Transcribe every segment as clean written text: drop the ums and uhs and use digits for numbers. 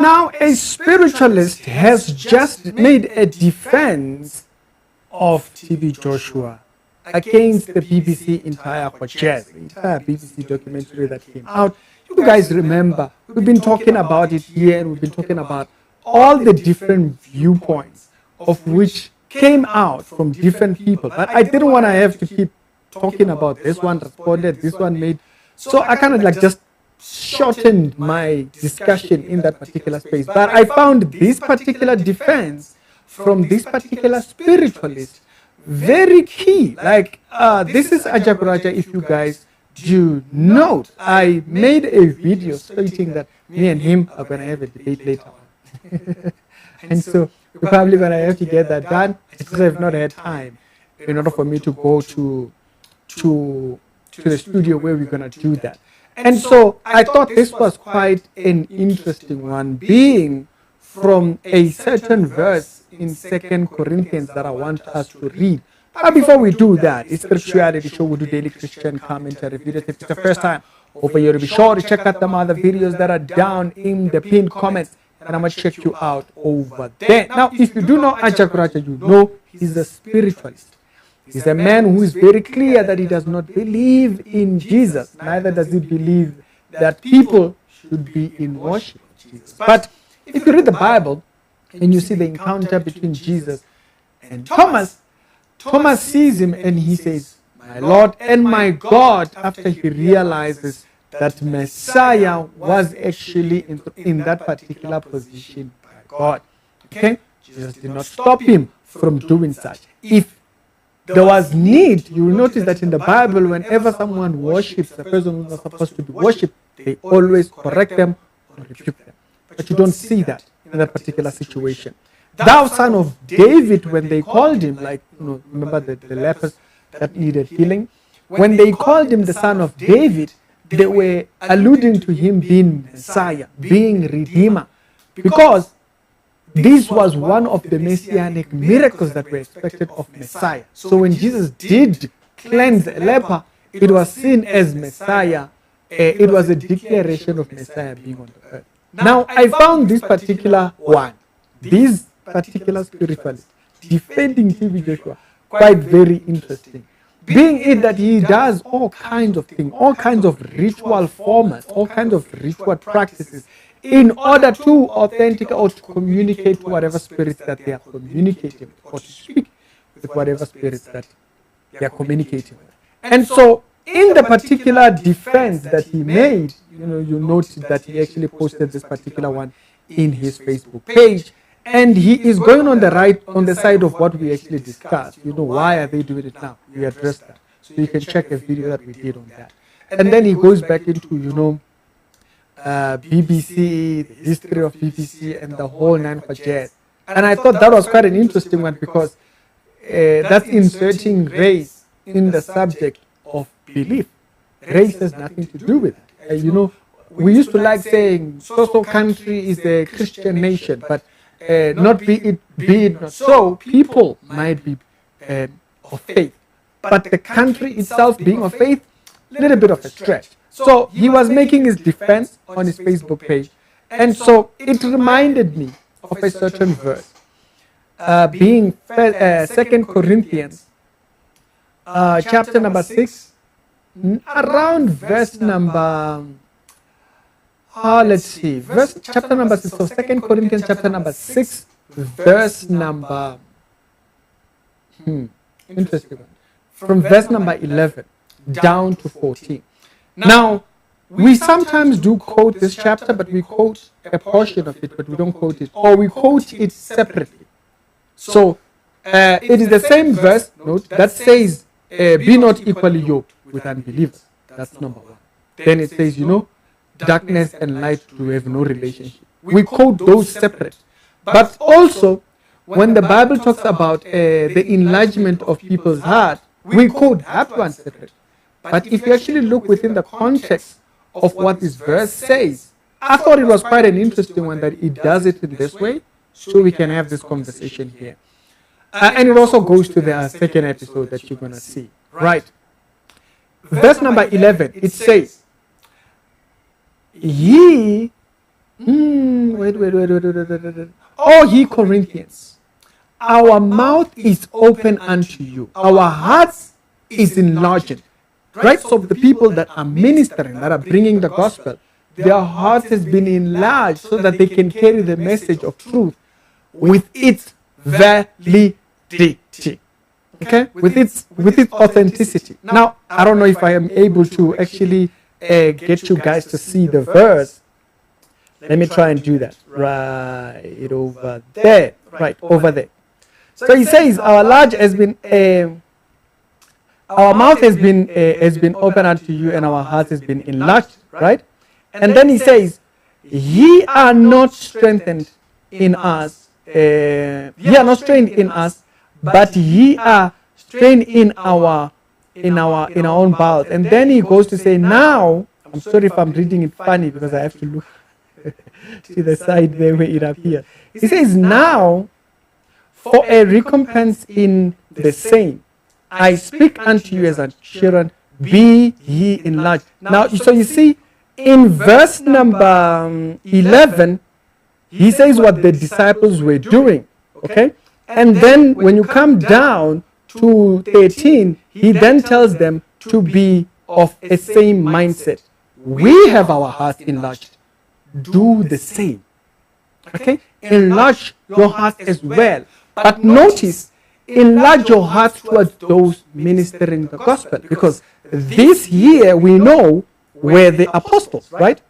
now a spiritualist has just made a defense of TB Joshua against the BBC entire budget, the entire BBC documentary that came out. You guys remember, we've been talking about it here, and we've been talking about all the different viewpoints of which came out from different people. But I didn't want to have to keep talking about this one responded, this one made. So I kind of like just shortened my discussion in that particular space. But I found this particular defense from this particular spiritualist very key. Like, this is Ajaguraja, if you guys do note. I made a video stating that me and him are going to have a debate later on. And so we're probably going to have to get that done. Because I've not had time in order for me to go to the studio where we're going to do that. And so I thought this was quite an interesting one, being from a certain verse in 2 Corinthians that I want us to read. But before we do that, it's Spirituality Show. We do daily Christian commentary videos. If it's the first time over here, be sure to check out the other videos that are down in the pinned comments, and I'm going to check you out over there. Now, if you do know Ajaguraja, you know he's a spiritualist. He's a man who is very clear that he does not believe in Jesus. Neither does he believe that people should be in worship of Jesus. But if you read the Bible and you see the encounter between Jesus and Thomas, Thomas sees him and he says, "My Lord and my God," after he realizes that Messiah was actually in that particular position by God. Okay? Jesus did not stop him from doing such. If there was need, you will notice that in the Bible, whenever someone worships a person who is not supposed to be worshipped, they always correct them or rebuke them. But you don't see that in that particular situation. Thou son of David, when they called him, like, remember the lepers that needed healing? When they called him the son of David, they were alluding to him being Messiah, being Redeemer, because this was one of the messianic miracles that were expected of Messiah. So when Jesus did cleanse a leper, it was seen as Messiah. It was a declaration of Messiah being on the earth. Now, I found this particular one, this particular spiritualist, defending TB Joshua, quite very interesting. Being it that he does all kinds of things, all kinds of ritual formats, all kinds of ritual practices, in order to authenticate or to communicate to whatever spirits that they are communicating with, or to speak with whatever spirits that they are communicating with. And so, in the particular defense that he made, you notice that he actually posted this particular one in his Facebook page, and he is going on the side of what we actually discussed. Why are they doing it now? We addressed that. So you can check a video that we did on that. And then he goes back into, BBC, the history of BBC, and the whole nine for jazz. And I thought that was quite an interesting one, because that's inserting race in the subject of belief. Race has nothing to do with it. We used to like saying so country is a Christian nation, but not be it not so, people might be of faith, but the country itself being of faith, a little bit of a stretch. So he was making his defense on his Facebook page, and so it reminded me of a certain verse, being 2 Corinthians chapter number 6, around verse number, chapter number 6, so 2 Corinthians chapter number 6, verse number, interesting one, from verse number 11 down to 14. Now, we sometimes do quote this chapter, but we quote a portion of it, but we don't quote it, or we quote it separately. So, it is the same verse, note, that says, be not equally yoked with unbelievers. That's number one. Then it says, darkness and light to have no relationship. We quote those separate. But also, when the Bible talks about the enlargement of people's heart, we quote that one separate. But if you actually look within the context of what this verse says, I thought it was quite an interesting one that it does it in this way, so we can have this conversation here. And it also goes to the second episode that you're going to see. Right. Verse number 11, it says, ye Wait. Oh, ye Corinthians, our mouth is open unto you. Our hearts is enlarged. Right? So the people that are ministering, that are bringing the gospel, their heart has been enlarged so that they can carry the message of truth with its validity. Okay? With its authenticity. Now, I don't know if I am able to actually get you guys to see the verse. Let me try and do that. Right over there. Right over there. So he says, our mouth has been open unto you, and our heart has been enlarged. Right? And then he says, ye are not strengthened in us. Ye are not strained in us, but ye are strained in our own bowels. And then he goes to say, now, I'm sorry if I'm reading it funny because I have to look to the side there where it appears. He says, now, for a recompense in the same, I speak unto you as a children, be ye enlarged. Now, so you see, in verse number 11, he says what the disciples were doing, okay? And then when you come down to 13, he then tells them to be of a same mindset. We have our hearts enlarged. Do the same, okay? Enlarge your heart as well. But notice, enlarge your heart towards those ministering the gospel, because this here we know were the apostles, right?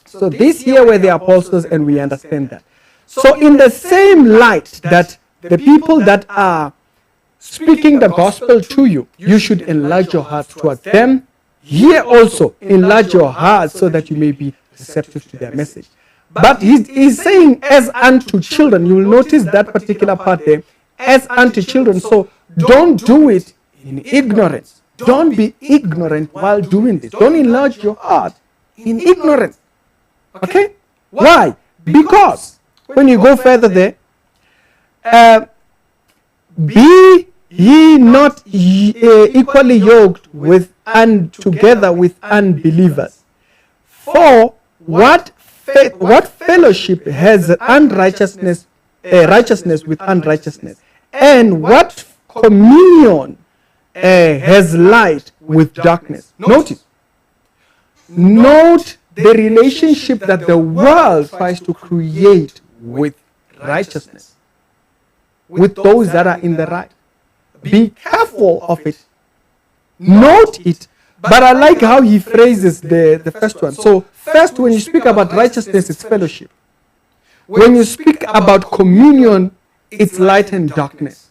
So this here were the apostles, and we understand that. So in the same light that the people that are speaking the gospel to you, you should enlarge your heart towards them. Here also, enlarge your heart so that you may be receptive to their message. But he's saying, as unto children. You will notice that particular part there, as unto children. So don't do it in ignorance. Don't be ignorant while doing this. Don't enlarge your heart in ignorance. Okay? Why? Because when you go further there, be ye not equally yoked with and together with unbelievers. For what fellowship has unrighteousness, righteousness with unrighteousness, and what communion has light with darkness? Note the relationship that the world tries to create with righteousness, with those that are in the right. Be careful of it. Note it. But I like how he phrases the first one. So first, when you speak about righteousness, it's fellowship. When you speak about communion, it's light and darkness.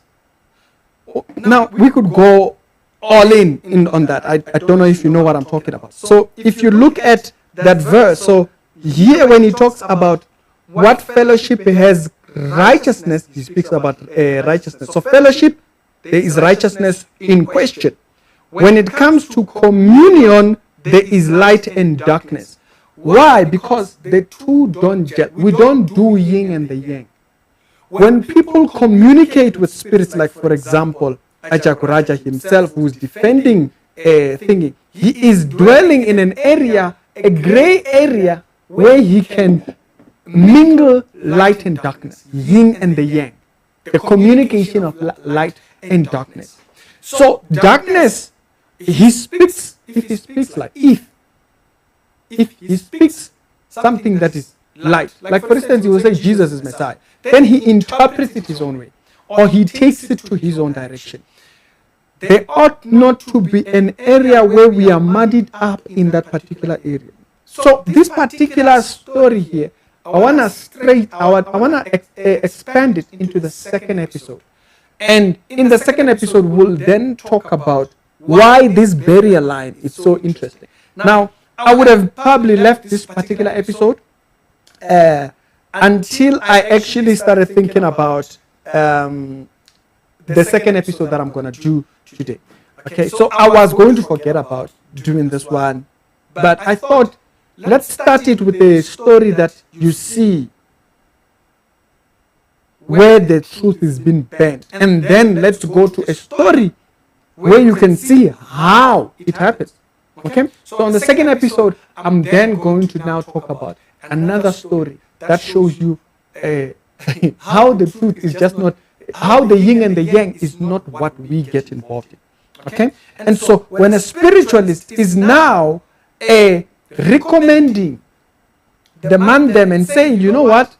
Now, we could go all in on that. I don't know if you know what I'm talking about. So if you look at that verse, so here when he talks about what fellowship has righteousness, he speaks about righteousness. So fellowship, there is righteousness in question. When it comes to communion, there is light and darkness. Why? Because the two don't gel. We don't do yin and the yang. When people communicate with spirits, like for example, Ajakuraja himself, who is defending a thingy, he is dwelling in an area, a gray area, where he can mingle light and darkness, yin and the yang, the communication of light and darkness. So darkness, if he speaks like if he speaks something that is light, like for instance, he will say Jesus is Messiah, then he interprets it his own way, or he takes it to his own direction. There ought not to be an area where we are muddied up in that particular area. So this particular story here, I want to expand it into the second episode. And in the second episode, we'll then talk about why this barrier line is so interesting. Now, I would have probably left this particular episode until I actually started thinking about the second episode that I'm going to do today. Okay, so I was going to forget about doing this one, but I thought, let's start it with a story that you see where the truth is being bent, and then let's go to a story where you can see how it happens. Okay, so on the second episode, I'm then going to now talk about another story that shows you how the truth is just not, how the yin and the yang is not what we get involved in. Okay? And so when a spiritualist is now recommending, demand them and saying, you know what,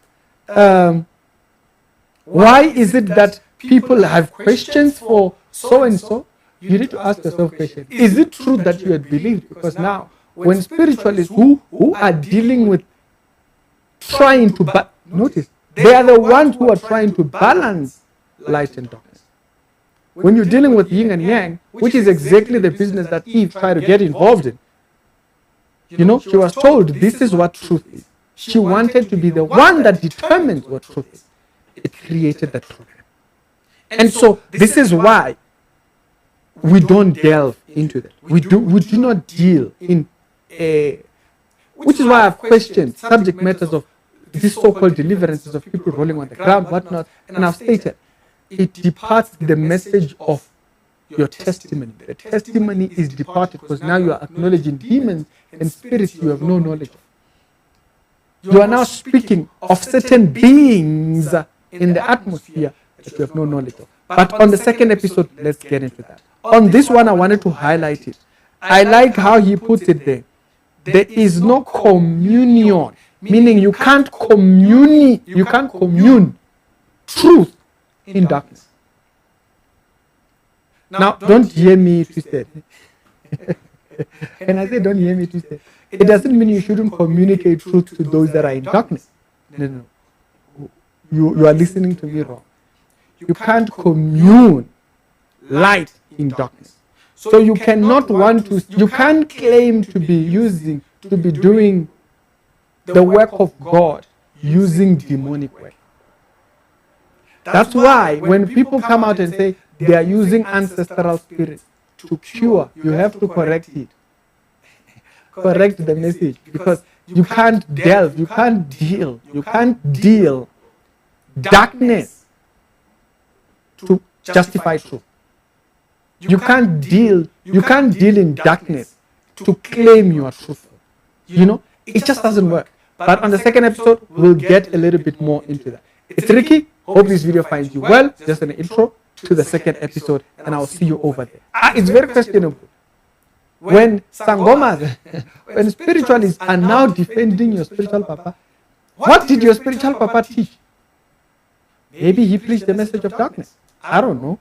why is it that people have questions for so and so? You need to ask yourself a question. Is it true that you had believed? Because now, when spiritualists who are dealing with trying to, notice, they are the ones who are trying to balance light and darkness. When you're dealing with yin and yang, which is exactly the business that Eve tried to get involved in, you know, she was told this is what truth is. She wanted to be the one that determines what truth is. It created that problem. And so this is why we don't delve into that. We do not deal in which is why I've questioned subject matters of these so-called deliverances of people rolling on the ground, whatnot, and I've stated it departs the message of your testimony. The testimony is departed because now you are acknowledging demons and spirits you have no knowledge of. You are now speaking of certain beings in the atmosphere that you have no knowledge of. But on the second episode, let's get into that. On this one, I wanted to highlight it. I like how he puts it there. There is no communion, meaning you can't commune truth in darkness. Now, don't hear me twisted. And I say don't hear me twisted. It doesn't mean you shouldn't communicate truth to those that are in darkness. No. You are listening to me wrong. You can't commune light in darkness. So you cannot you can't claim to be doing the work of God using demonic work. That's why when people come out and say they are using ancestral spirits to cure, you have to correct it. Correct the message, because you can't deal darkness to justify truth. You can't deal in darkness to claim you are truthful. You know, it just doesn't work. But on the second episode, we'll get a little bit more into that. It's Ricky. Hope this video finds you well. Just an intro to the second episode, and I'll see you over there. It's very questionable. When Sangoma, when spiritualists are now defending your spiritual papa, what did your spiritual papa teach? Maybe he preached the message of darkness. I don't know.